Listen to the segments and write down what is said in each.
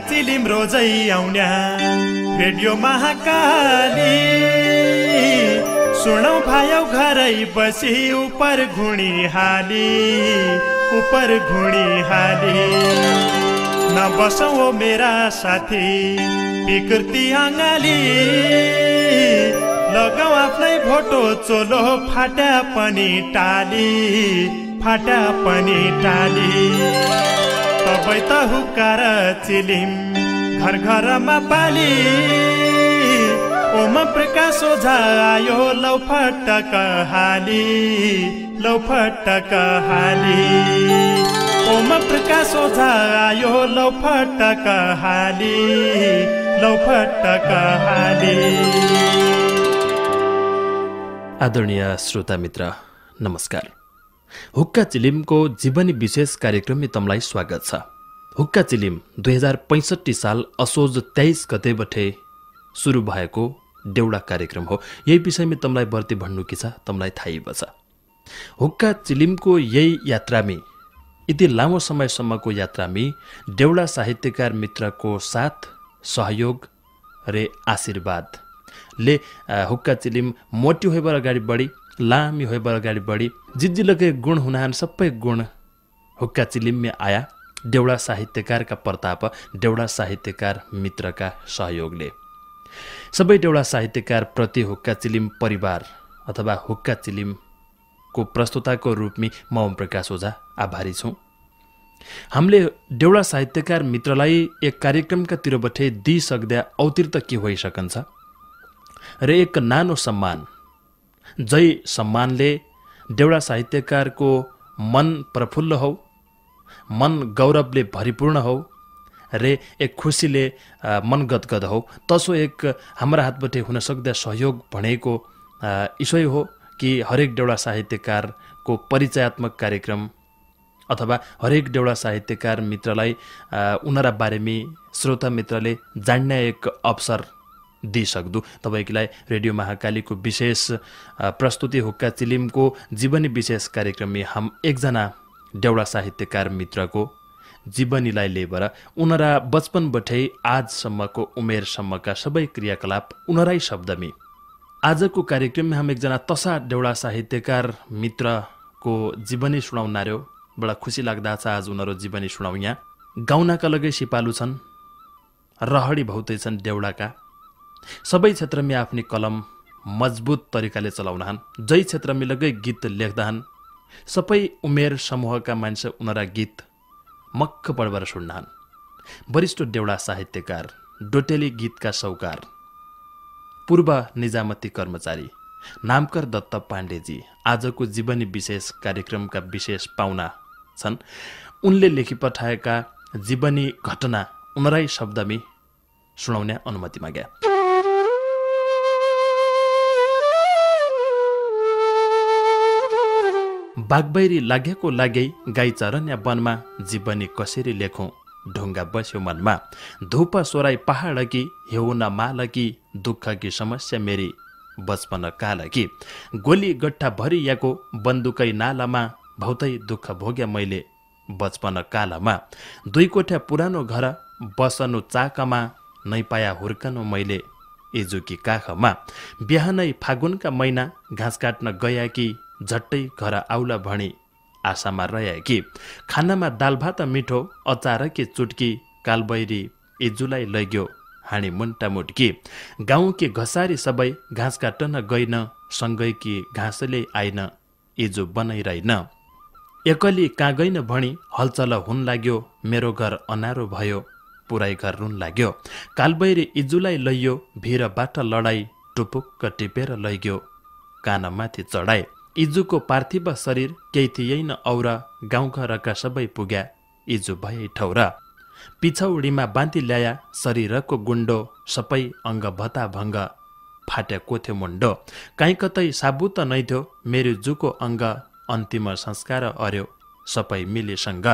Chilima रोजै आउन्या radio Mahakali सुनौ भायौ घरै बसी उपर घुणी हाली नबसौ मेरा साथी विकृति आँगाली लगाऊ आफ्नै भोटो चोलो फाटा पनि टाली तबै त हुक्कार चिलिम घर घरमा पाली ओम प्रकाश ओझा आयो लौ फटक हाली ओम प्रकाश ओझा आयो लौ फटक हाली आदरणीय श्रोता मित्र नमस्कार। हुक्का चिलिमको जीवनी विशेष कार्यक्रममा तमलाई स्वागत छ। हुक्का चिलिम 2065 साल असोज 23 गतेबटे सुरु भएको देउडा कार्यक्रम हो। यही विषयमा तमलाई बर्ती भन्नु कि छ तमलाई थाहै बछ। हुक्का चिलिमको यही यात्रामी यति लामो समयसम्मको यात्रामी देउडा साहित्यकार मित्रको साथ सहयोग रे आशीर्वादले हुक्का चिलिम मोटी होइबर अगाडि बढी लामी होइबर अगाडि बढी जिज्जिलकै गुण हुनाहन सबै गुण हुक्का चिलिममा आया देउडा साहित्यकारका प्रताप देउडा साहित्यकार मित्रका सहयोगले। सबै देउडा साहित्यकार प्रति हुक्का चिलिम परिवार अथवा हुक्का चिलिमको प्रस्तुताको रूपमी म ओम प्रकाश ओझा आभारी छौँ। हामीले देउडा साहित्यकार मित्रलाई एक कार्यक्रमका तिरबठे दिइसक्दा अवतीर्त के होइसकन्छ र एक नानो सम्मान जय सम्मानले देउडा साहित्यकारको मन प्रफुल्ल हौ, मन गौरवले भरिपूर्ण हौ रे एक खुसीले मन गदगद हौ। तसो एक हाम्रा हातबाट हुन सक्दा सहयोग भनेको इसै हो कि हरेक देउडा साहित्यकारको परिचयात्मक कार्यक्रम अथवा हरेक देउडा साहित्यकार मित्रलाई उनीहरा बारेमी श्रोता मित्रले जान्ने एक अवसर दिइसक्दु। तपाईलाई रेडियो महाकालीको विशेष प्रस्तुति हुक्का चिलिमको जीवनी विशेष कार्यक्रममा हम एकजना देउडा साहित्यकार मित्रको जीवनीलाई लिएर उनीहरा बचपनबाटै आजसम्मको उमेरसम्मका सबै क्रियाकलाप उनीहरै शब्दमी आजको कार्यक्रममा हम एकजना तसा देउडा साहित्यकार मित्रको जीवनी सुनाउनार्यो। बडा खुसी लाग्दा छ आज उनीहरु जीवनी सुनाउ। यहाँ गाउनाका लगै सिपालु छन्, रहडी भौतै छन् देउडाका। सबै क्षेत्रमा आफ्नी कलम मजबुत तरिकाले चलाउनहन्, जै क्षेत्रमा लगै गीत लेख्दहन्। सबै उमेर समूहका मान्छे उनीहरा गीत मक्ख बडबर सुन्नहन्। वरिष्ठ देउडा साहित्यकार, डोटेली गीतका सौकार, पूर्व निजामती कर्मचारी नामकर दत्त पाण्डेजी आजको जीवनी विशेष कार्यक्रमका विशेष पाहुना छन्। उनले लेखी पठाएका जीवनी घटना उनीहरै शब्दमी सुनाउने अनुमति मागे। बागबैरी लागेको लागै गाई चरन्या वनमा जीवनी कसरी लेखौं ढुङ्गा बस्यो मनमा। धूप सोराई पहाडकी हेउन मालकी दुःखकी समस्या मेरी बचपन कालकी। गोली गट्ठा भरियाको बन्दुकै नालामा भौतै दुःख भोग्या मैले बचपन कालमा। 2 कोठा पुरानो घर बसनु चाकमा नै पाया हुर्कनु मैले इजुकी काखमा। बिहानै फागुनका महिना घाँस काट्न गया कि झट्टै घर आउला भणी आशामा रह्या कि। खानामा दाल भात मिठो अचार कि चुटकी कालबैरी इजुलाई लग्यो हाणी मुन्टा मुटकी। गाउँकी घसारी सबै घाँस काटन गइन सँगै कि घाँसले आइन इजु बनाइरहन। एकली कहाँ गइन भणी हलचल हुन लाग्यो मेरो घर अनारो भयो पुरै घर रुन लाग्यो। कालबैरी इजुलाई लैयो भिरबाट लडाई टुपुक्क टिपेर लैग्यो कानमाथि चढाए। इजुको पार्थिव शरीर केही थिएन और गाउँघरका सबै पुग्या इजु भए ठौरा। पिछौडीमा बाँधी ल्याया शरीरको गुण्डो सबै अङ्ग भता भङ्ग फाट्या कोथ्यो मुण्डो। काहीँ कतै साबुत नै थियो मेरो जुको अङ्ग अन्तिम संस्कार अर्यो सबै मिलेसँग।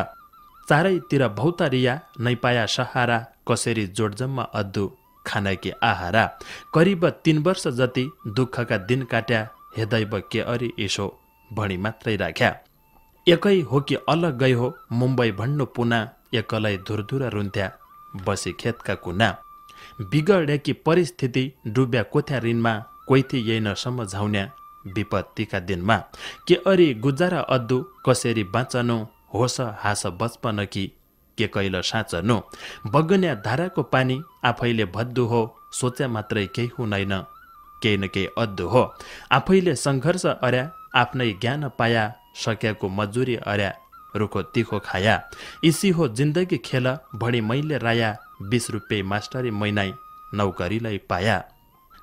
चारैतिर भौतरिया नै पाया सहारा कसरी जोडजम्मा अद्दु खानाकी आहारा करिब 3 वर्ष जति दुःखका दिन काट्या हेदैव के अरी यसो भणी मात्रै राख्या एकै हो कि अलग गई हो मुम्बई भन्नु पुना एकलै धुरधुरा रुन्थ्या बसी खेतका कुना बिगडेकी परिस्थिति डुब्या कोथ्या ऋणमा कोइथी यही न सम्झाउन्या विपत्तिका दिनमा के अरी गुजारा अद्दु कसरी बाँचनु होस हाँस बचपन कि के कैल साँचनु बगन्या धाराको पानी आफैले भद्दु हो सोच्या मात्रै केही हुँदैन केही न केही अद्दु हो आफैले सङ्घर्ष अर्या आफ्नै ज्ञान पाया सकेको मजुरी अर्या रुखो तिखो खाया इसी हो जिन्दगी खेल भणी मैले राया 20 रुपियाँ मास्टरी मैनाई नौकरीलाई पाया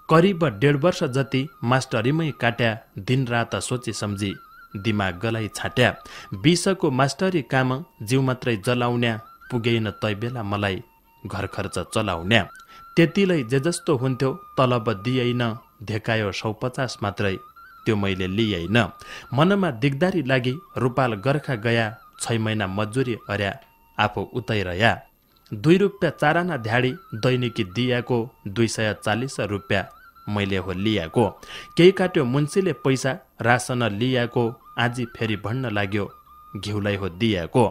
करिब 1.5 वर्ष जति मास्टरीमै काट्या दिनरात सोची सम्झी दिमाग गलाई छाट्या 20 को मास्टरी काम जिउ मात्रै जलाउन्या पुगेन तै बेला मलाई घर खर्च चलाउन्या त्यतिलै जे जस्तो हुन्थ्यो तलब दिएन धेकायो 150 मात्रै त्यो मैले लिएन मनमा दिगदारी लागि रुपाल गर्खा गया 6 महिना मजुरी अर्या आफू उतै रह्या 2 रुपियाँ चाराना ध्याडी दैनिकी दिएको 240 रुपियाँ मैले हो लिएको केही काट्यो मुन्सीले पैसा रासन लिएको आजी फेरि भन्न लाग्यो घिउलाई हो दिएको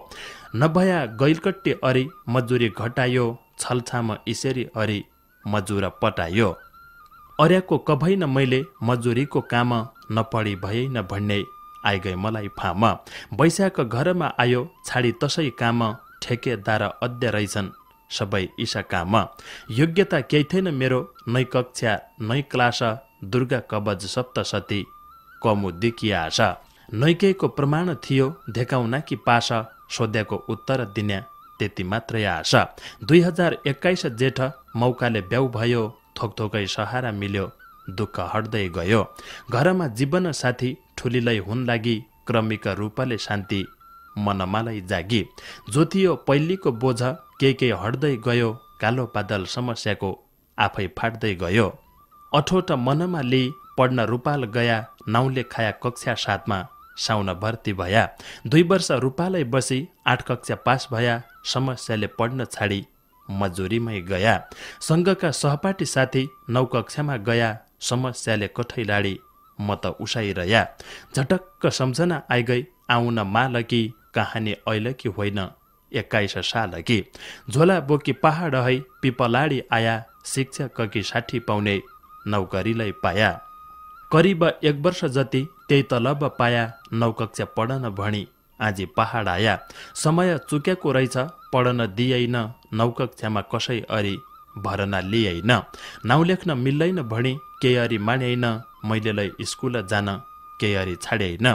नभया गैलकट्टी अरी मजुरी घटायो छलछाम इसरी अरी मजुरा पटायो अर्याको कभैन मैले मजुरीको काम नपढी भएन भन्ने आइगए मलाई फाम वैशाख घरमा आयो छाडी तसै काम ठेकेदार अध्य रहेछन् सबै ईशा काम योग्यता केही थिएन मेरो नै कक्षा नै क्लास दुर्गा कवच सप्तशती कमु दिकिया आशा नैकेको प्रमाण थियो धेकाउना कि पास सोध्याको उत्तर दिन्या त्यति मात्रै आशा 2021 जेठ मौकाले ब्याउ भयो थोकथोकै सहारा मिल्यो दुःख हट्दै गयो घरमा जीवन साथी ठुलीलाई हुन लागि क्रमिक रूपले शान्ति मनमालाई जागी जो थियो पहिलीको बोझ के हट्दै गयो कालो बादल समस्याको आफै फाट्दै गयो अठोट मनमा लिई पढ्न रूपाल गया नाउँले खाया कक्षा 7 मा साउन भर्ती भया 2 वर्ष रूपालै बसी 8 कक्षा पास भया समस्याले पढ्न छाडी मजुरीमै गया सँगका सहपाठी साथी 9 कक्षामा गया समस्याले कठै लाडी म त उसाइरह्या झटक्क सम्झना आइगई आउन मालकी कहानी ऐलकी होइन 21 साल कि झोला बोकी पहाड है पिपलाडी आया शिक्षक कि 60 पाउने नौकरीलाई पाया करिब 1 वर्ष जति त्यही तलब पाया 9 कक्षा पढन भणी आजी पहाड आया समय चुक्याको रहेछ पढन दिएन 9 कक्षामा कसै अरी भरना लिएन नाउँ लेख्न मिल्दैन भणी केही अरी मानेन मैले स्कुल जान केही अरी छाडेन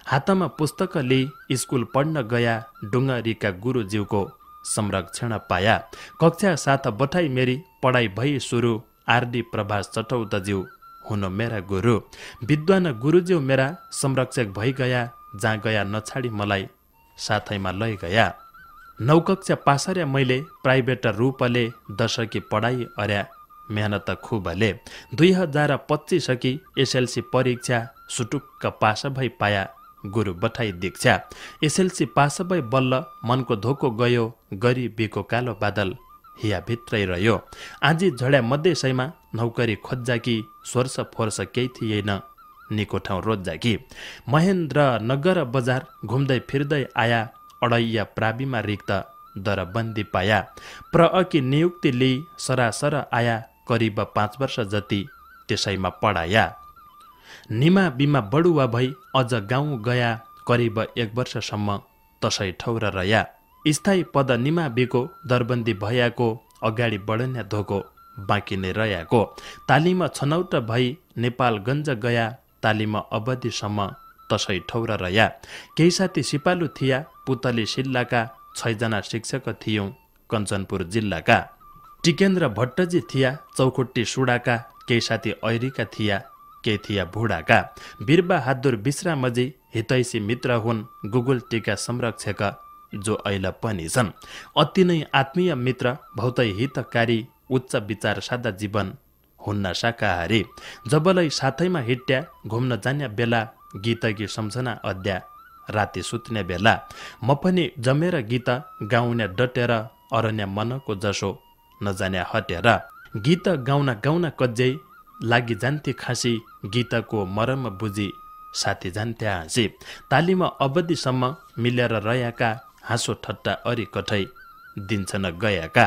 हातमा पुस्तक लिई स्कुल पढ्न गया डुङ्गरीका गुरुज्यूको संरक्षण पाया कक्षा 7 बठाई मेरी पढाइ भई सुरु आरडी प्रभास चटौतज्यू हुनु मेरा गुरु विद्वान गुरुज्यू मेरा संरक्षक भई गया जहाँ गया नछाडी मलाई साथैमा लै गया 9 कक्षा पासर्या मैले प्राइभेट रूपले दशकी पढाइ अर्या मेहनत खुबले 2025 कि एसएलसी परीक्षा सुटुक्क पास भई पाया गुरु बठाई दीक्षा एसएलसी पास भई बल्ल मनको धोको गयो गरिबीको कालो बादल हिया भित्रै रह्यो आजी झड्या मध्यसैमा नौकरी खोज्जा कि स्वर्ष फोर्स केही थिएन निको ठाउँ रोज्जा कि महेन्द्र नगर बजार घुम्दै फिर्दै आया अडैया प्राविमा रिक्त दरबन्दी पाया प्रअकी नियुक्ति लिई सरासर आया करिब 5 वर्ष जति त्यसैमा पढाया निमा बिमा बडुवा भई अझ गाउँ गया करिब 1 वर्षसम्म तसै ठौर रह्या स्थायी पद निमा बिको दरबन्दी भयाको अगाडि बढ्ने धोको बाँकी नै रह्याको तालिम छनौट भई नेपालगञ्ज गया तालिम अवधिसम्म तसै ठौर रह्या केही साथी सिपालु थिया पुतली सिल्लाका 6 जना शिक्षक थियौं कञ्चनपुर जिल्लाका टिकेन्द्र भट्टजी थिया चौखुट्टी सुडाका केही साथी ऐरीका थिया केही थिया भुडाका बिरबहादुर विश्रामजी हितैषी मित्र हुन् गुगुल टीका संरक्षक जो अहिले पनि छन् अति नै आत्मीय मित्र भौतै हितकारी उच्च विचार सादा जीवन हुन्न शाकाहारी जबलै साथैमा हिट्या घुम्न जान्या बेला गीतकी सम्झना अद्या राति सुत्ने बेला म पनि जमेर गीत गाउने डटेर अरण्य मनको जसो नजान्या हटेर गीत गाउन गाउन कज्जै लागि जान्थे खाँसी गीतको मरम बुझी साथी जान्थे हाँसी तालिम अवधिसम्म मिलेर रहेका हाँसो ठट्टा अरी कठै दिन्छन् गएका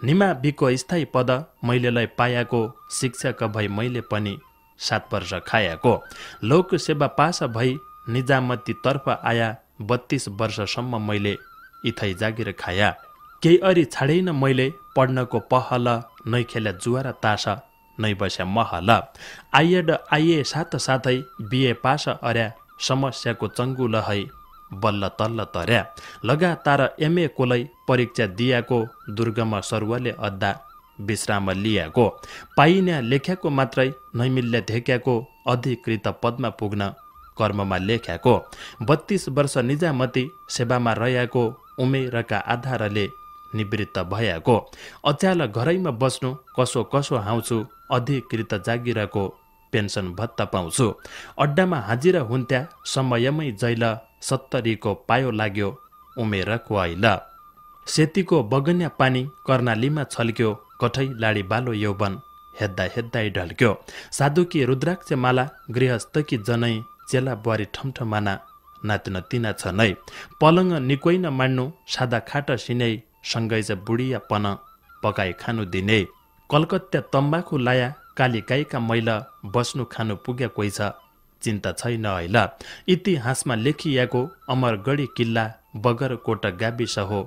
निमा बिको स्थायी पद मैलेलाई पायाको शिक्षक भई मैले पनि 7 वर्ष खायाको लोक सेवा पास भई निजामतीतर्फ आया 32 वर्षसम्म मैले इथै जागिर खाया केही अरी छाडेन मैले पढ्नको पहल नै खेल्या जुवा र तास नै बस्या महल आइएड आइए साथसाथै बिए पास अर्या समस्याको चङ्गुल है बल्ल तल्ल तर्या लगातार एमए कोलै परीक्षा दियाको दुर्गम सरुवाले अद्दा विश्राम लियाको पाइन्या लेख्याको मात्रै नैमिल्य धेक्याको अधिकृत पदमा पुग्न कर्ममा लेख्याको 32 वर्ष निजामती सेवामा रहेको उमेरका आधारले निवृत्त भयाको अचाल घरैमा बस्नु कसो कसो हाउँछु अधिकृत जागिरको पेन्सन भत्ता पाउँछु अड्डामा हाजिरा हुन्थ्या समयमै जैल 70 को पायो लाग्यो उमेरको ऐल सेतीको बगन्या पानी कर्णालीमा छल्क्यो कठै लाडी बालो यौवन हेद्दा हेद्दै ढल्क्यो साधुकी रुद्राक्ष माला गृहस्थकी जनै चेला बुहारी ठमठमाना नातिन तिना छ नै पलङ निकोइन मान्नु सादा खाट सिनै सँगैज बुढिया पन पकाई खानु दिने कलकत्ता तम्बाखु लाया काली गाईका मैल बस्नु खानु पुग्या कोही छ चिन्ता छैन ऐल इतिहासमा लेखिएको अमरगढी किल्ला बगरकोट गाविस हो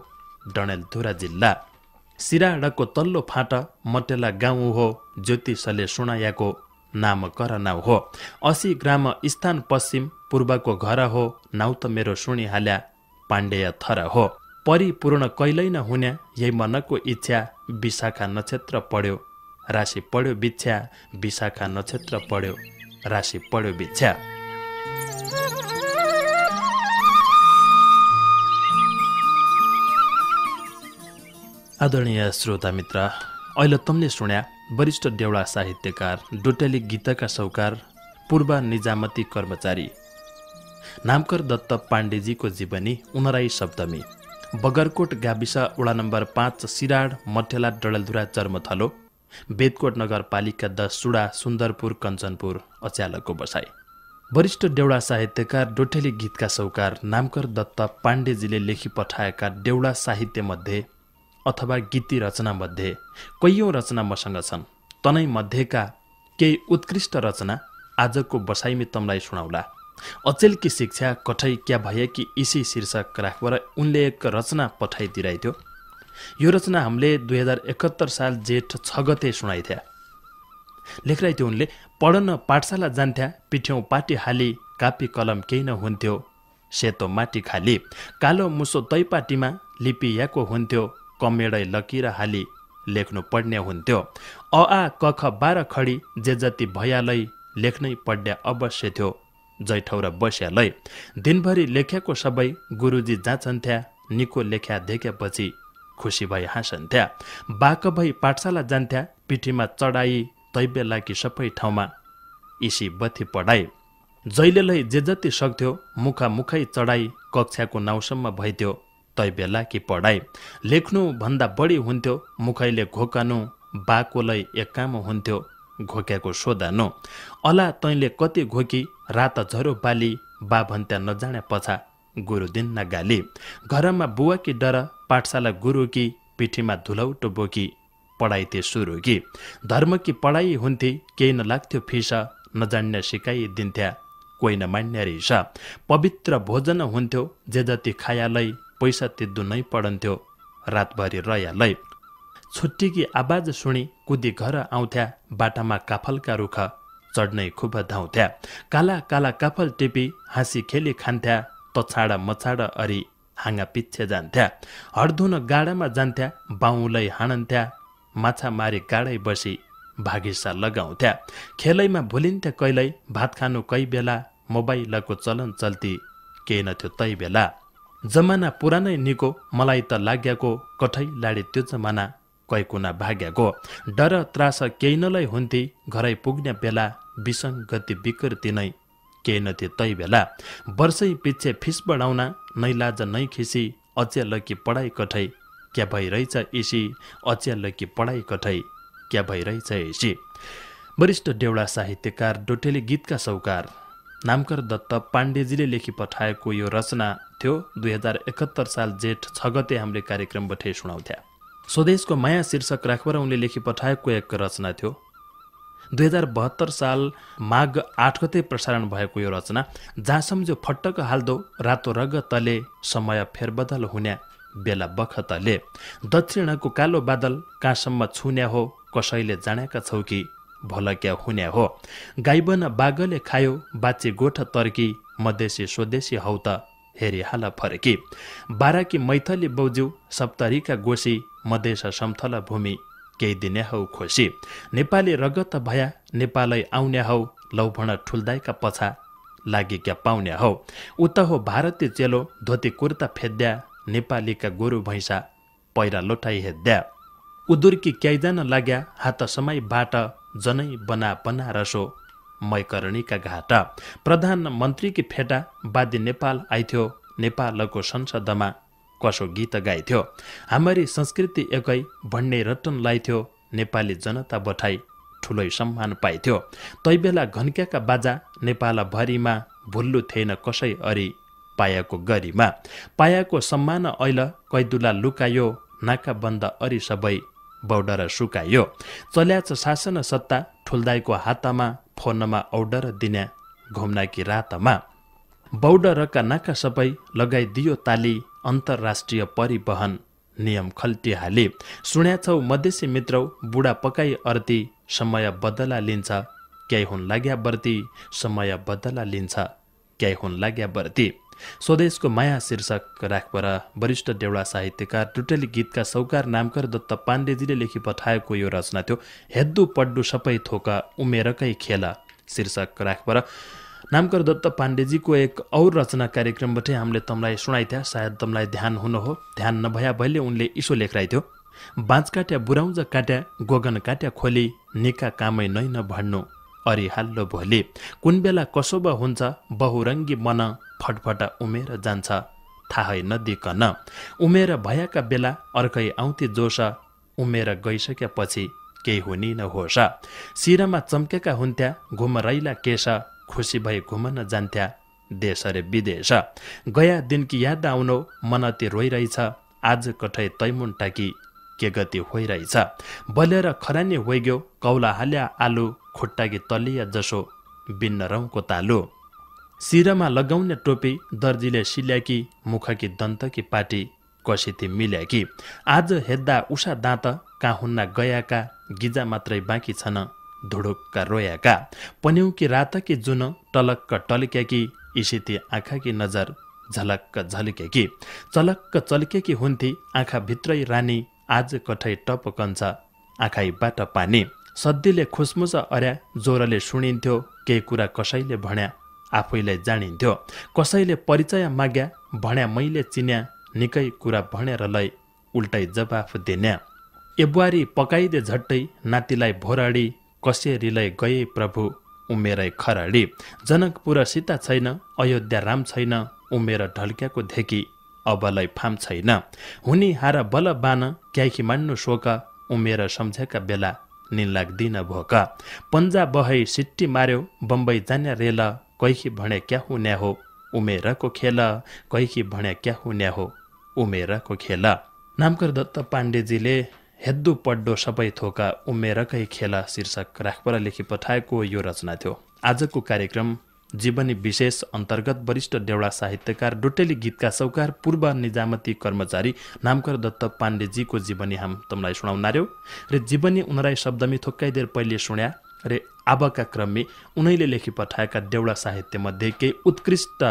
डडेलधुरा जिल्ला सिराडको तल्लो फाँट मटेला गाउँ हो ज्योतिषले सुनायाको नामकरण हो 80 ग्राम स्थान पश्चिम पूर्वको घर हो नाउ त मेरो सुनिहाल्या पाण्डेय थर हो परिपूर्ण कहिल्यै नहुन्या यही मनको इच्छा विशाखा नक्षत्र पढ्यो राशि पढ्यो बिच्छा विशाखा नक्षत्र पढ्यो राशि पढ्यो बिच्छा आदरणीय श्रोता मित्र अहिले तमले सुन्या वरिष्ठ देउडा साहित्यकार डोटेली गीतका सौकार पूर्व निजामती कर्मचारी नामकर दत्त पाण्डेजीको जीवनी उनराई सप्तमी बगरकोट गाविस वडा नम्बर 5 सिराड मठेला डडेलधुरा चर्मथलो बेदकोट नगरपालिका 10 सुडा सुन्दरपुर कञ्चनपुर अच्यालको बसाई वरिष्ठ देउडा साहित्यकार डोटेली गीतका सौकार नामकर दत्त पाण्डेजीले लेखी पठाएका देउडा साहित्यमध्ये अथवा गीती रचनामध्ये कैयौं रचना मसँग छन् तनै मध्येका केही उत्कृष्ट रचना आजको बसाइमी तमलाई सुनाउला अचेलकी शिक्षा कठै क्या भए कि इसी शीर्षक राखेर उनले एक रचना पठाइदिरहेथ्यो यो रचना हामीले 2071 साल जेठ 6 गते सुनाइथ्या लेखिरहेथ्यो उनले पढ्न पाठशाला जान्थ्या पिठ्यौं पाटी हाली कापी कलम केही नहुन्थ्यो सेतो माटी खाली कालो मुसो तैपाटीमा लिपियाको हुन्थ्यो कमेडै लकीर हाली लेख्नु पढ्ने हुन्थ्यो अ आ क ख 12 खडी जे जति भयालै लेख्नै पढ्या अवश्य थियो जैठौर बस्यालै दिनभरि लेख्याको सबै गुरुजी जाँचन्थ्या निको लेख्या देखेपछि खुसी भई हाँसन्थ्या बाक भई पाठशाला जान्थ्या पिठीमा चढाई तैबेला कि सबै ठाउँमा इसी बथी पढाई जहिलेलै जे जति सक्थ्यो मुखामुखै चढाई कक्षाको नाउँसम्म भइथ्यो तैबेला कि पढाई लेख्नु भन्दा बढी हुन्थ्यो मुखैले घोकानु बाकोलै एक काम हुन्थ्यो घोक्याको सोधानु अला तैँले कति घोकी रात झरो बाली बा भन्त्या नजाने पछा गुरु दिन्न गाली घरमा बुवा कि डर पाठशाला गुरु कि पिठीमा धुलौटो बोकी पढाइथे सुरु कि धर्म कि पढाइ हुन्थे केही नलाग्थ्यो फिस नजान्ने सिकाइदिन्थ्या कोही नमान्ने रिस पवित्र भोजन हुन्थ्यो जे जति खायालै पैसा तिद्दु नै पढन्थ्यो रातभरि रयालै छुट्टीकी आवाज सुनि कुदी घर आउँथ्या बाटामा काफलका रुख चढ्नै खुब धाउँथ्या काला काला काफल टिपी हाँसी खेली खान्थ्या तछाडा मछाडा अरी हाँगा पिच्छे जान्थ्या हर्धुन गाडामा जान्थ्या बाउलै हाणन्थ्या माछा मारी गाडै बसी भागिसा लगाउँथ्या खेलैमा भुलिन्थ्या कहिल्यै भात खानु कै बेला मोबाइलको चलन चल्ती केही नथ्यो तै बेला जमाना पुरानै निको मलाई त लाग्याको कठै लाडी त्यो जमाना कैकुना भाग्याको डर त्रास केही नलै हुन्थे घरै पुग्ने बेला विसङ्गति विकृति नै केही नथे तै बेला वर्षै पिच्छे फिस बढाउन नै लाज नै खिसी अचेल कि पढाइ कठै क्या भइरहेछ इसी अच्याल कि पढाइ कठै क्या भइरहेछ इसी। वरिष्ठ देउडा साहित्यकार डोटेली गीतका सौकार नामकर दत्त पाण्डेजीले लेखी पठाएको यो रचना थियो। 2071 साल जेठ 6 गते हामीले कार्यक्रम बठे सुनाउँथ्या। स्वदेशको माया शीर्षक राखेर उनले लेखी पठाएको एक रचना थियो। 2072 साल माघ 8 गते प्रसारण भएको यो रचना जहाँ सम्झ्यो फट्टक हाल्दो रातो रग तले समय फेरबदल हुन्या बेला बखतले दक्षिणको कालो बादल कहाँसम्म छुन्या हो कसैले जानेका छौ कि भलक्या हुन्या हो। गाईबन बागले खायो बाचे गोठ तर्की मधेसी स्वदेशी हौ त हेरिहाल फर्की। बाराकी मैथली बौज्यू सप्तरीका गोसी मधेस समथल भूमि केही दिने हौ खोसी। नेपाली रगत भया नेपालै आउने हौ लौभण ठुल्दाइका पछा लागि क्या पाउने हौ। उता हो भारतीय चेलो धोती कुर्ता फेद्या नेपालीका गोरु भैँसा पैरा लोटाई हेद्या। उदुर्की क्याइजान लाग्या हात समाई बाट जनै बना बना रसो मैकरणीका घाटा। प्रधानमन्त्रीकी फेटा बादी नेपाल आइथ्यो नेपालको संसदमा कसो गीत गाइथ्यो। हाम्री संस्कृति एकै भन्ने रटन लाइथ्यो नेपाली जनता बठाई ठुलै सम्मान पाइथ्यो। तैबेला घन्क्याका बाजा नेपाल भरिमा भुल्लु थिएन कसै अरी पायाको गरिमा। पायाको सम्मान ऐल कैदुला लुकायो नाका बन्द अरी सबै बौडर सुकायो। चल्याच शासन सत्ता ठुल्दाइको हातमा फोनमा औडर दिन्या घुम्नाकी रातमा। बौडरका नाका सबै लगाइदियो ताली अन्तर्राष्ट्रिय परिवहन नियम खल्टिहाली। सुन्याछौ मधेसी मित्रौ बुढा पकाई अर्ती समय बदला लिन्छ क्याइ हुन लाग्या बर्ती समय बदला लिन्छ क्याइ हुन लाग्या बर्ती। स्वदेशको माया शीर्षक राखपर वरिष्ठ देउडा साहित्यकार टुटेली गीतका सौकार नामकर दत्त पाण्डेजीले लेखी पठाएको यो रचना थियो। हेद्दु पड्डु सबै थोक उमेरकै खेल शीर्षक राखपर नामकर दत्त पाण्डेजीको एक और रचना कार्यक्रमबाटै हामीले तमलाई सुनाइथ्या। सायद तमलाई ध्यान हुनु हो, ध्यान नभया भइले उनले इसो लेख्राइ थियो। बाँच काट्या बुराउँज काट्या गोगन काट्या खोली निका कामै नै नभड्नु अरि हाल्लो भोलि। कुन बेला कसो हुन्छ बहुरङ्गी मन फटफट उमेर जान्छ थाहै नदिकन। उमेर भएका बेला अर्कै आउँथे जोस उमेर गइसकेपछि केही हुनी नहोस्। शिरमा चम्केका हुन्थ्या घुमरैला केश खुसी भई घुमन जान्थ्या देश रे विदेश। गया दिनकी याद आउनो मनति रोइरहेछ आज कठै तैमुन टाकी के गति होइरहेछ। बलेर खरानी होइग्यो कौला हाल्या आलु खुट्टाकी तलिया जसो बिन्न रौँको तालु। शिरमा लगाउने टोपी दर्जीले सिल्याकी मुखकी दन्तकी पाटी कसिथी मिल्याकी। आज हेद्दा उषा दाँत कहाँ हुन्ना गयाका गिजा मात्रै बाँकी छन् धुडुक्का रोयाका। पन्युकी रातकी जुन टलक्क टल्क्याकी इसिती आँखाकी नजर झलक्क झल्क्याकी। चलक्क चल्क्याकी हुन्थी आँखा भित्रै रानी आज कठै टपकन्छ आँखाइबाट पानी। सद्दीले खुसमुस अर्या जोरले सुनिन्थ्यो केही कुरा कसैले भन्या आफैलाई जानिन्थ्यो। कसैले परिचय माग्या भन्या मैले चिन्या निकै कुरा भनेर लै उल्टै जवाफ दिन्या। एबुवारी पकाइदे झट्टै नातिलाई भोराडी कसरी गए प्रभु उमेरै खराडी। जनकपुर सीता छैन अयोध्या राम छैन उमेर ढल्क्याको धेकी अबलै फाम छैन। हुनी हार बल बान क्याखी मान्नु शोक उमेर सम्झेका बेला निन लाग्दिन भोक। पन्जा बहै सिट्टी मार्यो बम्बई जान्या रेल कैखी भन्या क्या हुन्या हो उमेरको खेल कैखी भन्या क्या हुन्या हो उमेरको खेल। नामकर दत्त पाण्डेजीले हेद्दु पड्डो सबै थोका उमेरकै खेल शीर्षक राखपर लेखी पठाएको यो रचना थियो। आजको कार्यक्रम जीवनी विशेष अन्तर्गत वरिष्ठ देउडा साहित्यकार डोटेली गीतका सौकार पूर्व निजामती कर्मचारी नामकर दत्त पाण्डेजीको जीवनी हम तमलाई सुनाउनार्यो रे जीवनी उनराई शब्दमी थोक्कै देर पहिले सुन्या रे आबका क्रममी उनैले लेखी पठाएका देउडा साहित्य मध्ये केही उत्कृष्ट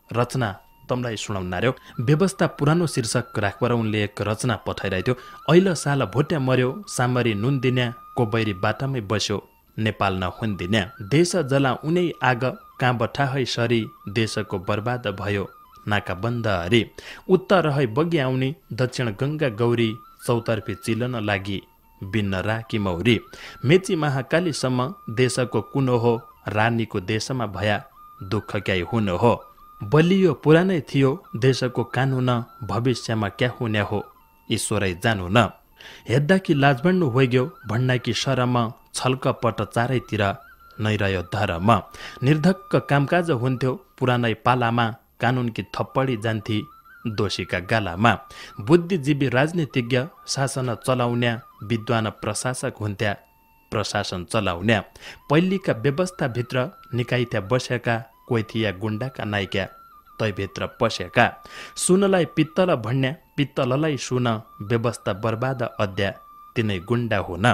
रचना तमलाई सुनाउनार्यो। व्यवस्था पुरानो शीर्षक राखपर उनले एक रचना पठाइरहेथ्यो। ऐल साल भोट्या मर्यो सामरी नुन दिन्या कोबैरी बाटामै बस्यो नेपाल नहुन दिन्या। देश जला उनै आग कहाँ बठाहै सरी देशको बर्बाद भयो नाका बन्द हरी। उत्तर है बगी आउने दक्षिण गङ्गा गौरी चौतर्फी चिलन लागि बिन्न राकी मौरी। मेची महाकालीसम्म देशको कुनो हो रानीको देशमा भया दुःख क्याइ हुनु हो। बलियो पुरानै थियो देशको कानुन भविष्यमा क्या हुने हो ईश्वरै जानु न। हेद्दा कि लाज भन्नु होइग्यो भन्ना कि शरम छल्कपट चारैतिर नै रह्यो धरम। निर्धक्क कामकाज हुन्थ्यो पुरानै पालामा कानुनकी थप्पडी जान्थी दोषीका गालामा। बुद्धिजीवी राजनीतिज्ञ शासन चलाउन्या विद्वान प्रशासक हुन्थ्या प्रशासन चलाउन्या। पहिलीका व्यवस्थाभित्र निकाइथ्या बसेका कोही थिया गुण्डाका नाइक्या तैभित्र पसेका। सुनलाई पित्तल भन्या पित्तललाई सुन व्यवस्था बर्बाद अद्या तिनै गुण्डा हुन।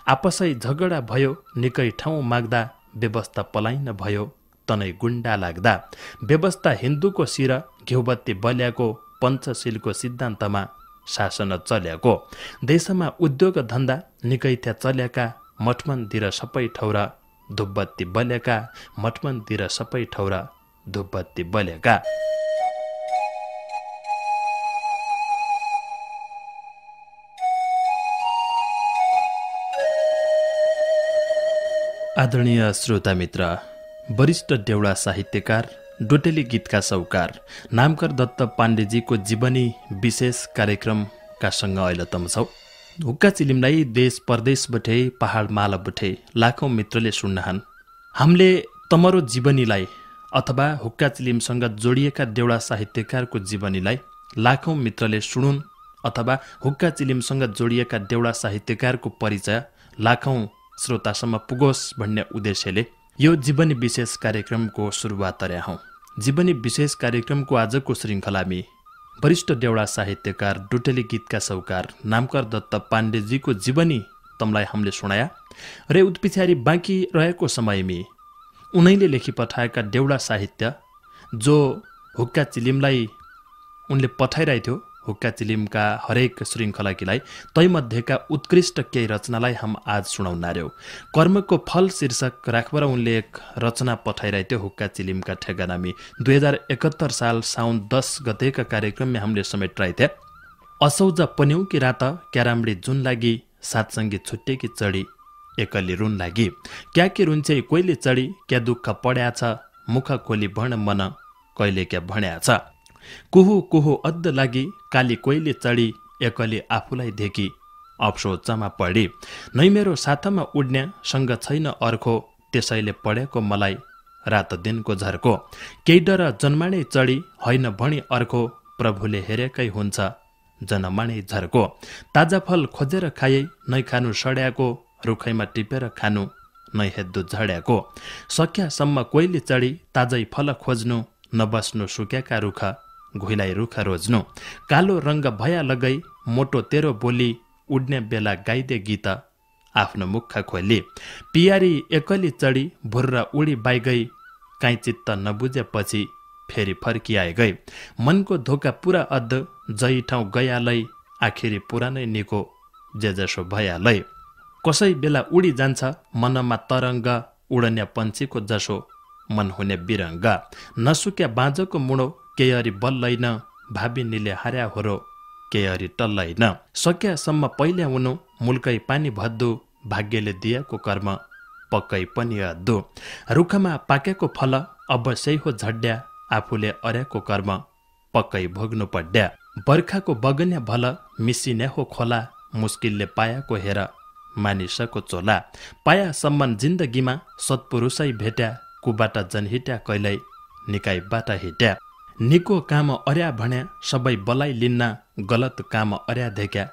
आपसै झगडा भयो निकै ठाउँ माग्दा व्यवस्था पलाइन भयो तनै गुण्डा लाग्दा। व्यवस्था हिन्दूको शिर घिउबत्ती बल्याको पञ्चशीलको सिद्धान्तमा शासन चल्याको। देशमा उद्योग धन्दा निकै थिया चल्याका मठमन्दिर सबै ठौरा धुपबत्ती बलेका मठमन्दिर सबै ठौरा धुपबत्ती बलेका। आदरणीय श्रोता मित्र, वरिष्ठ देउडा साहित्यकार डोटेली गीतका सौकार नामकर दत्त पाण्डेजीको जीवनी विशेष कार्यक्रमका सँग अहिले तम छौ। हुक्का चिलिमलाई देश परदेशबाटै पहाड मालाबाटै लाखौं मित्रले सुन्नहान्। हामीले तमरो जीवनीलाई अथवा हुक्का चिलिमसँग जोडिएका देउडा साहित्यकारको जीवनीलाई लाखौं मित्रले सुनुन् अथवा हुक्का चिलिमसँग जोडिएका देउडा साहित्यकारको परिचय लाखौं श्रोतासम्म पुगोस् भन्ने उद्देश्यले यो जीवनी विशेष कार्यक्रमको सुरुवात गरे हौं। जीवनी विशेष कार्यक्रमको आजको श्रृङ्खलामी वरिष्ठ देउडा साहित्यकार डोटेली गीतका सौकार नामकर दत्त पाण्डेजीको जीवनी तमलाई हामीले सुनाया र उत पछाडि बाँकी रहेको समयमी उनैले लेखी पठाएका देउडा साहित्य जो हुक्का चिलिमलाई उनले पठाइरहेथ्यो हुक्का चिलिमका हरेक श्रृङ्खलाकीलाई तैमध्येका उत्कृष्ट केही रचनालाई हम आज सुनाउनार्यौ। कर्मको फल शीर्षक राखबर उनले एक रचना पठाइरहेथ्यो हुक्का चिलिमका ठेगानामी 2071 साल साउन 10 गतेका कार्यक्रममा हामीले समेटिरहेथे। असौज पन्यौ कि रात क्याराम्डी जुन लागि सातसँगी छुट्टेकी चढी एकली रुन लागि। क्या के रुन्छे कोइले चढी क्या दुःख पड्या छ मुख खोली भण मन कहिले क्या भण्या छ। कुहु कुहु अद्ध लागि काली कोइले चढी एकली आफूलाई देखी अफसोचमा पढी। नै मेरो साथमा उड्ने सँग छैन अर्को त्यसैले पढेको मलाई रात दिनको झर्को। केही डर जन्माणे चढी होइन भणी अर्को प्रभुले हेरेकै हुन्छ जनमाणे झर्को। ताजा फल खोजेर खाए नै खानु सड्याको रुखैमा टिपेर खानु नै हेद्दु झड्याको। सक्यासम्म कोइले चढी ताजै फल खोज्नु नबस्नु सुक्याका रुख घुइलाई रुख रोज्नु। कालो रङ्ग भया लगै मोटो तेरो बोली उड्ने बेला गाइदे गीत आफ्नो मुख खोली। पियारी एकली चढी भुर्र उडी बाइगई काहीँ चित्त नबुझेपछि फेरि फर्किआए गई। मनको धोका पुरा अद्ध जही ठाउँ गयालै आखिरी पुरानै निको जे जसो भयालै। कसै बेला उडी जान्छ मनमा तरङ्ग उडन्या पन्छीको जसो मन हुने बिरङ्ग। नसुक्या बाँझोको मुडो केयरी बल्लैन भाविनीले हार्या होरो केयरी टल्लैन। सक्यासम्म पहिल्या हुनु मुल्कै पानी भद्दु भाग्यले दिएको कर्म पक्कै पनि अद्दु। रुखमा पाकेको फल अवश्य हो झड्या आफूले अर्याको कर्म पक्कै भोग्नु पड्या। बर्खाको बगन्या भल मिसिने हो खोला मुस्किलले पायाको हेर मानिसको चोला। पाया सम्मान जिन्दगीमा सत्पुरुषै भेट्या कुबाट जनहिट्या कैलै निकायबाट हिट्या। निको काम अर्या भन्या सबै बलाई लिन्न गलत काम अर्या देख्या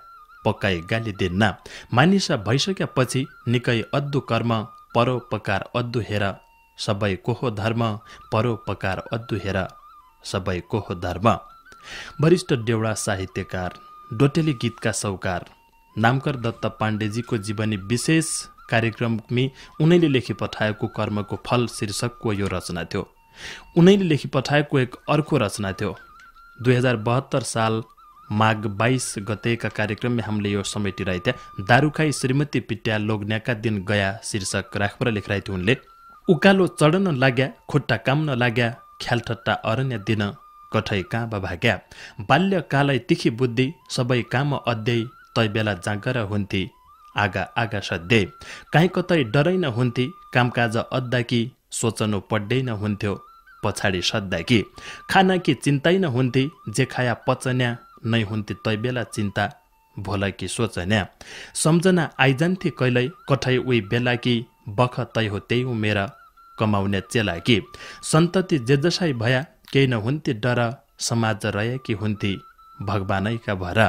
पक्कै गाली दिन्न। मानिस भइसकेपछि निकै अद्दु कर्म परोपकार अद्दु हेर सबै कोहो धर्म परोपकार अद्दु हेर सबै कोहो धर्म। वरिष्ठ देउडा साहित्यकार डोटेली गीतका सौकार नामकर दत्त पाण्डेजीको जीवनी विशेष कार्यक्रममी उनैले लेखी पठाएको कर्मको फल शीर्षकको यो रचना थियो। उनैले लेखी पठाएको एक अर्को रचना थियो 2072 साल माघ 22 गतेका कार्यक्रममा हामीले यो समेटिरहेथे। दारुखाई श्रीमती पिट्या लोग्न्याका दिन गया शीर्षक राखबर लेखिरहेथे उनले। उकालो चढन लाग्या खुट्टा काम्न लाग्या ख्यालठट्टा अरण्य दिन कठै काँबा भाग्या। बाल्यकालै तिखी बुद्धि सबै काम अध्यय तै बेला जाँगर हुन्थे आगा आगा सध्यै। काहीँ कतै डरै हुन्थे कामकाज अद्दा कि सोचनु पड्दैन हुन्थ्यो पछाडि सद्दा कि। खाना कि चिन्तै हुन्थे जे खाया पचन्या नै हुन्थे तै बेला चिन्ता भोला कि सोचन्या सम्झना आइजान्थे कहिल्यै कठै उही बेला कि बख तै हो त्यही उमेर कमाउने चेला कि सन्तति जे जसै भया केही नहुन्थे डर समाज रहेकी हुन्थे भगवानैका भर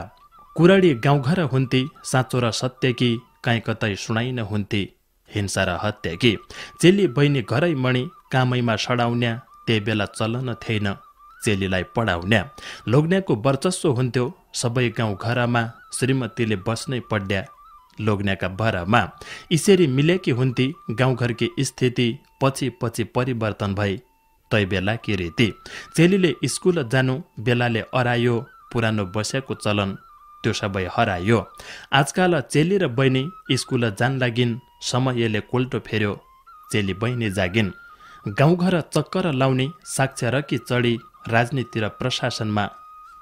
कुरडी गाउँघर हुन्थे साँचो र सत्य कि काहीँ कतै सुनाइ नहुन्थे हिंसा र हत्या कि चेली बहिनी घरै मणि कामैमा सडाउन्या त्यही बेला चलन थिएन चेलीलाई पढाउन्या लोग्नेको वर्चस्व हुन्थ्यो सबै गाउँ घरमा श्रीमतीले बस्नै पड्या लोग्नेका भरमा यसरी मिलेकी हुन्थे गाउँघरकी स्थिति पछि पछि परिवर्तन भई तै बेला कि रीति चेलीले स्कुल जानु बेलाले अरायो पुरानो बसेको चलन त्यो सबै हरायो आजकाल चेली र बहिनी स्कुल जान लागिन् समयले कोल्टो फेर्यो चेली बहिनी जागिन् गाउँघर चक्कर लाउने साक्षरकी चढी राजनीति र प्रशासनमा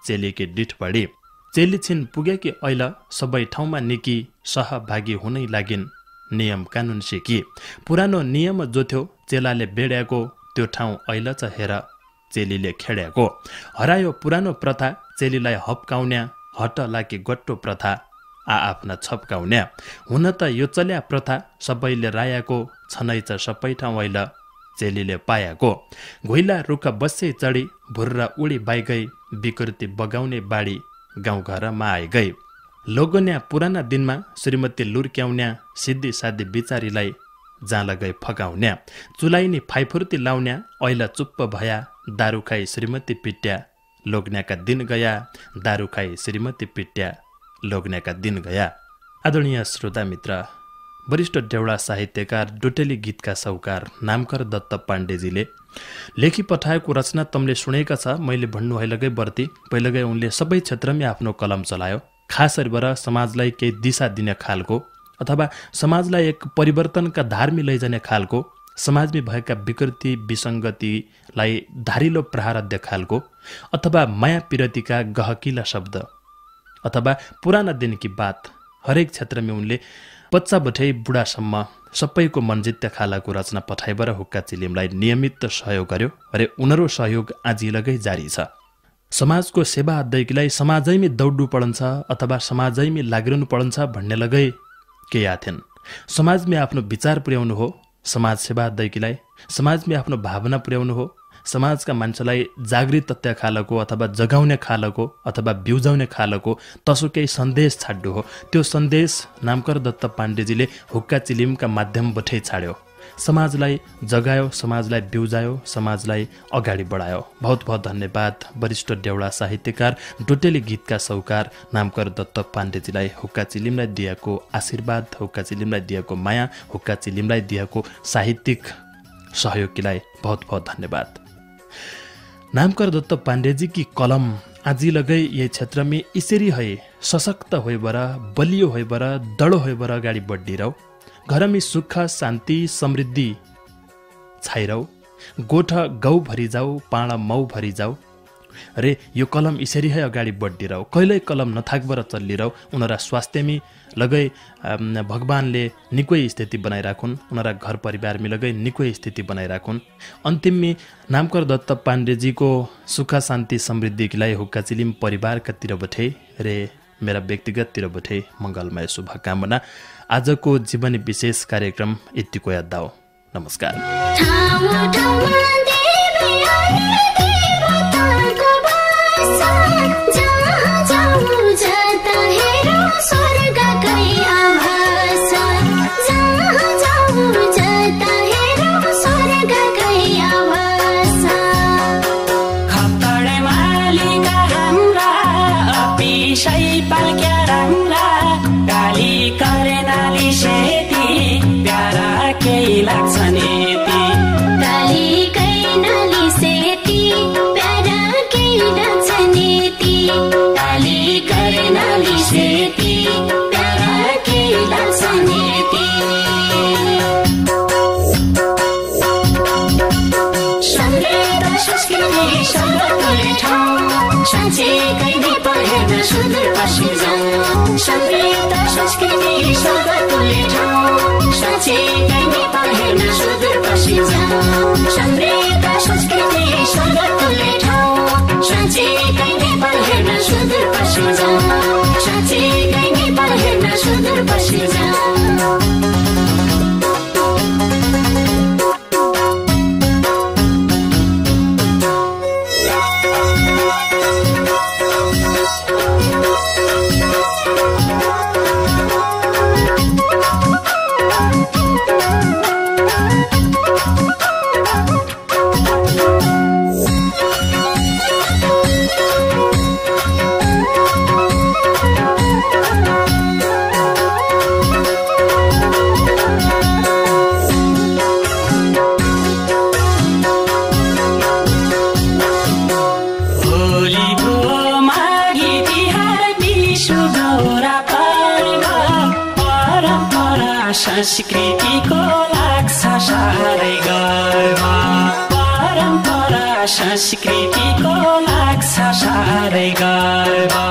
चेलीकी डिठ बढी चेली छिन् पुगेकी ऐल सबै ठाउँमा निकी सहभागी हुनै लागिन् नियम कानुन सिकी पुरानो नियम जोथ्यो चेलाले बेड्याको त्यो ठाउँ ऐल छ हेर चेलीले खेड्याको हरायो पुरानो प्रथा चेलीलाई हप्काउन्या हट लागी गट्टो प्रथा आफ्ना छप्काउन्या हुन त यो चल्या प्रथा सबैले रायाको छनै छ सबै ठाउँ ऐल चेलीले पायाको घुइला रुख बस्से चढी भुर्र उडी बाइगई विकृति बगाउने बाढी गाउँघरमा आइगई लोगन्या पुराना दिनमा श्रीमती लुर्क्याउन्या सिद्धि सादी बिचारीलाई जाँला गई फकाउन्या चुलाइनी फाइफुर्ती लाउन्या ऐला चुप्प भया दारू खाई श्रीमती पिट्या लोग्न्याका दिन गया दारू खाई श्रीमती पिट्या लोग्न्याका दिन गया। आदरणीय श्रोता मित्र, वरिष्ठ देउडा साहित्यकार डोटेली गीतका साहुकार नामकर दत्त पाण्डेजीले लेखी पठाएको रचना तमले सुनेका छ। मैले भन्नु हैलगै बर्ती पहिलगै उनले सबै क्षेत्रमै आफ्नो कलम चलायो, खास गरिबर समाजलाई केही दिशा दिने खालको अथवा समाजलाई एक परिवर्तनका धारमी लैजाने खालको, समाजमा भएका विकृति विसङ्गतिलाई धारिलो प्रहार देखालको अथवा माया पिरतीका गहकिला शब्द अथवा पुराना दिनकी बात, हरेक क्षेत्रमा उनले बच्चा बठै बुढासम्म सबैको मन जित्ने खालाको रचना पठाइबर हुक्का चिलिमलाई नियमित सहयोग गर्यो। अरे उनीहरू सहयोग आजिलगै जारी छ। समाजको सेवा अध्ययकीलाई समाजैमै दौड्नु पढन्छ अथवा समाजैमै लागिरहनु पढन्छ भन्ने लगै केही आथेन। समाजमै आफ्नो विचार पुर्याउनु हो, समाज सेवा अध्ययकीलाई समाजमै आफ्नो भावना पुर्याउनु हो, समाजका मान्छेलाई जागृत तथ्य खालको अथवा जगाउने खालको अथवा बिउजाउने खालको तसो केही सन्देश छाड्नु हो। त्यो सन्देश नामकर दत्त पाण्डेजीले हुक्का चिलिमका माध्यमबाटै छाड्यो, समाजलाई जगायो, समाजलाई बिउजायो, समाजलाई अगाडि बढायो। बहुत बहुत धन्यवाद वरिष्ठ देउडा साहित्यकार डोटेली गीतका साहुकार नामकर दत्त पाण्डेजीलाई हुक्का चिलिमलाई दिएको आशीर्वाद, हुक्का चिलिमलाई दिएको माया, हुक्का चिलिमलाई दिएको साहित्यिक सहयोगीलाई बहुत बहुत धन्यवाद। नामकर दत्त पाण्डेजी की कलम आजी लगै ये क्षेत्र में इसरी है सशक्त होइबर, बलियो होइबर, दृढ होइबर अगाडि बढिरहौ। घर में सुख शान्ति समृद्धि छाइरहौ। गोठ गौ भरि जाऊ, पाँडा मौ भरि जाऊ। अरे यो कलम इसरी है अगाडि बढिरहौ। कहिल्यै कलम नथाकबर चलिरहौ। उनीहरा स्वास्थ्यमी लगै भगवानले निकै स्थिति बनाइराखुन्, उनीहरा घर परिवारमी लगै निकै स्थिति बनाइराखुन्। अन्तिममी नामकर दत्त पाण्डेजीको सुख शान्ति समृद्धिलाई हुक्का चिलिम परिवारका बठे रे मेरा व्यक्तिगत बठे मङ्गलमय शुभकामना। आजको जीवनी विशेष कार्यक्रम यतिको याद दाओ। नमस्कार। Shanti सुदूर पश्चिम जाऊ संस्कृतिको लाग्छ साह्रै गर्व परम्परा संस्कृतिको लाग्छ साह्रै गर्व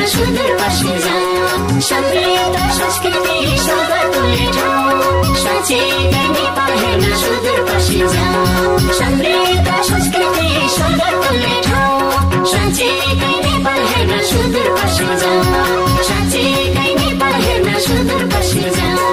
सुदूर पश्चिम जाऊ समृद्ध संस्कृति सौगातुल्य ठाउँ साँच्चै नेपाल हेर्न सुदूर पश्चिम जाऊ समृद्ध संस्कृति सौगातुल्य ठाउँ साँच्चै नेपाल हेर्न सुदूर पश्चिम जाऊ साँच्चै नेपाल हेर्न सुदूर पश्चिम जाऊ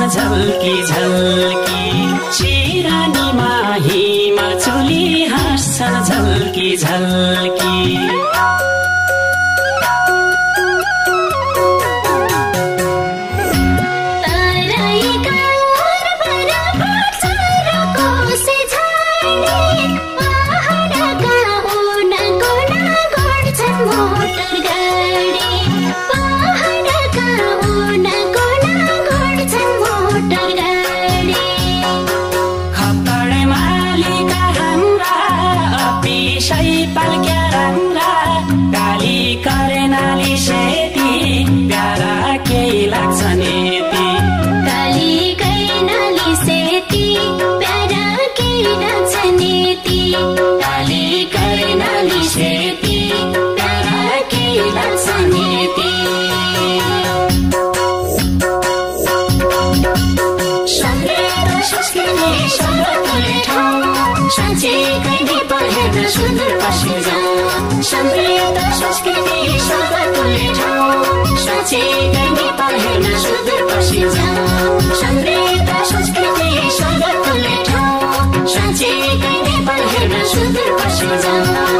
झल्की झल्की शिरानीमा हिमा चुली हाँस्छन् झल्की झल्की सुदूर पश्चिम जाऊ समृद्ध संस्कृति सौगातुल्य ठाउँ साँच्चै नेपाल हेर्न सुदूर पश्चिम जाऊ समृद्ध संस्कृति सौगातुल्य ठाउँ साँच्चै नेपाल हेर्न सुदूर पश्चिम जाऊ